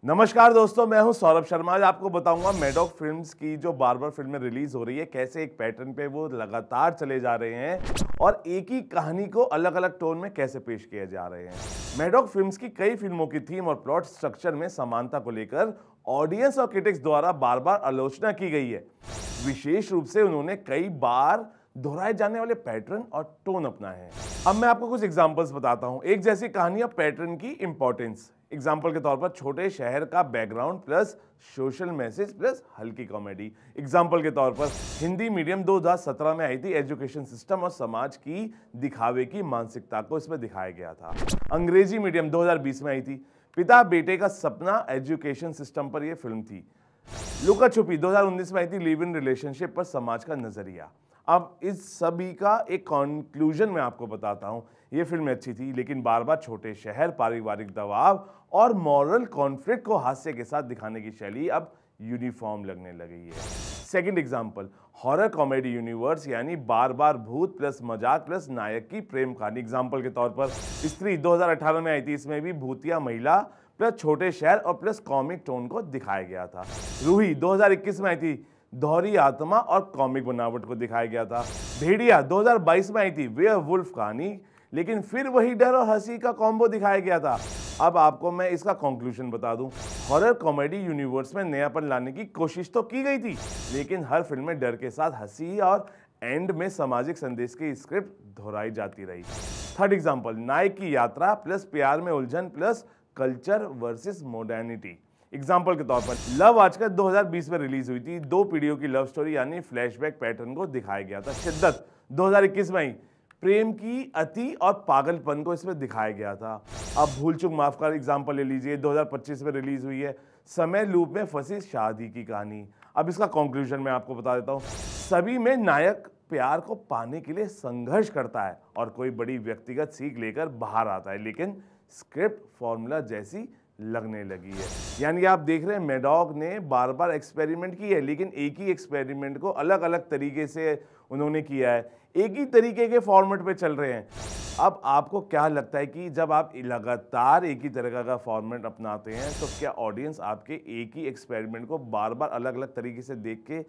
नमस्कार दोस्तों, मैं हूं सौरभ शर्मा। आज आपको बताऊंगा मैडॉक फिल्म्स की जो बार बार फिल्में रिलीज हो रही है, कैसे एक पैटर्न पे वो लगातार चले जा रहे हैं और एक ही कहानी को अलग अलग टोन में कैसे पेश किए जा रहे हैं। मैडॉक फिल्म्स की कई फिल्मों की थीम और प्लॉट स्ट्रक्चर में समानता को लेकर ऑडियंस और क्रिटिक्स द्वारा बार बार आलोचना की गई है। विशेष रूप से उन्होंने कई बार दोहराए जाने वाले पैटर्न और टोन अपनाए हैं। अब मैं आपको कुछ एग्जांपल्स बताता हूं। एक जैसी कहानी और पैटर्न की इंपॉर्टेंस। एग्जाम्पल के तौर पर छोटे शहर का background plus social message plus हल्की कॉमेडी। एग्जाम्पल के तौर पर हिंदी मीडियम 2017 में आई थी, एजुकेशन सिस्टम और समाज की दिखावे की मानसिकता को इसमें दिखाया गया था। अंग्रेजी मीडियम 2020 में आई थी, पिता बेटे का सपना एजुकेशन सिस्टम पर यह फिल्म थी। लुका छुपी 2019 में आई थी, लिव इन रिलेशनशिप पर समाज का नजरिया। अब इस सभी का एक कंक्लूजन मैं आपको बताता हूं। ये फिल्म अच्छी थी, लेकिन बार बार छोटे शहर, पारिवारिक दबाव और मॉरल कॉन्फ्लिक्ट को हास्य के साथ दिखाने की शैली अब यूनिफॉर्म लगने लगी है। Second example, horror comedy universe, यानी बार बार भूत प्लस मजाक प्लस नायक की प्रेम कहानी। एग्जांपल के तौर पर स्त्री 2018 में आई थी, इसमें भी भूतिया महिला प्लस छोटे शहर और प्लस कॉमिक टोन को दिखाया गया था। रूही 2021 में आई थी, दोहरी आत्मा और कॉमिक बनावट को दिखाया गया था। भेड़िया 2022 में आई थी, वेयरवुल्फ कहानी, लेकिन फिर वही डर और हंसी का कॉम्बो दिखाया गया था। अब आपको मैं इसका कंक्लूजन बता दूं, हॉरर कॉमेडी यूनिवर्स में नयापन लाने की कोशिश तो की गई थी, लेकिन हर फिल्म में डर के साथ हंसी और एंड में सामाजिक संदेश की स्क्रिप्ट दोहराई जाती रही। थर्ड एग्जांपल, नायक की यात्रा प्लस प्यार में उलझन plus culture versus modernity. Example के तौर पर लव आजकल 2020 में रिलीज हुई थी, दो पीढ़ियों की लव स्टोरी यानी फ्लैशबैक पैटर्न को दिखाया गया था। शिद्दत 2021 में आई, प्रेम की अति और पागलपन को इसमें दिखाया गया था। अब भूल चूक माफ कर एग्जाम्पल ले लीजिए, 2025 में रिलीज हुई है, समय लूप में फंसी शादी की कहानी। अब इसका कंक्लूजन मैं आपको बता देता हूँ। सभी में नायक प्यार को पाने के लिए संघर्ष करता है और कोई बड़ी व्यक्तिगत सीख लेकर बाहर आता है, लेकिन स्क्रिप्ट फॉर्मूला जैसी लगने लगी है। यानी आप देख रहे हैं मैडॉक ने बार बार एक्सपेरिमेंट की है, लेकिन एक ही एक्सपेरिमेंट को अलग अलग तरीके से उन्होंने किया है, एक ही तरीके के फॉर्मेट पे चल रहे हैं। अब आपको क्या लगता है कि जब आप लगातार एक ही तरह का फॉर्मेट अपनाते हैं तो क्या ऑडियंस आपके एक ही एक्सपेरिमेंट को बार बार अलग अलग तरीके से देख के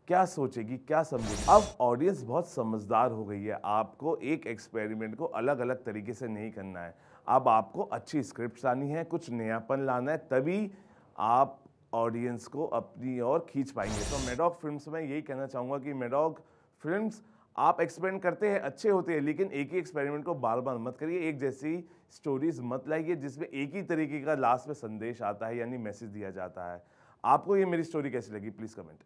क्या सोचेगी, क्या समझेगी? अब ऑडियंस बहुत समझदार हो गई है। आपको एक एक्सपेरिमेंट को अलग अलग तरीके से नहीं करना है, अब आपको अच्छी स्क्रिप्ट लानी है, कुछ नयापन लाना है, तभी आप ऑडियंस को अपनी ओर खींच पाएंगे। तो मैडॉक फिल्म्स में यही कहना चाहूँगा कि मैडॉक फिल्म्स आप एक्सपेरिमेंट करते हैं, अच्छे होते हैं, लेकिन एक ही एक्सपेरिमेंट को बार बार मत करिए। एक जैसी स्टोरीज मत लाइए जिसमें एक ही तरीके का लास्ट में संदेश आता है यानी मैसेज दिया जाता है। आपको ये मेरी स्टोरी कैसी लगी, प्लीज़ कमेंट।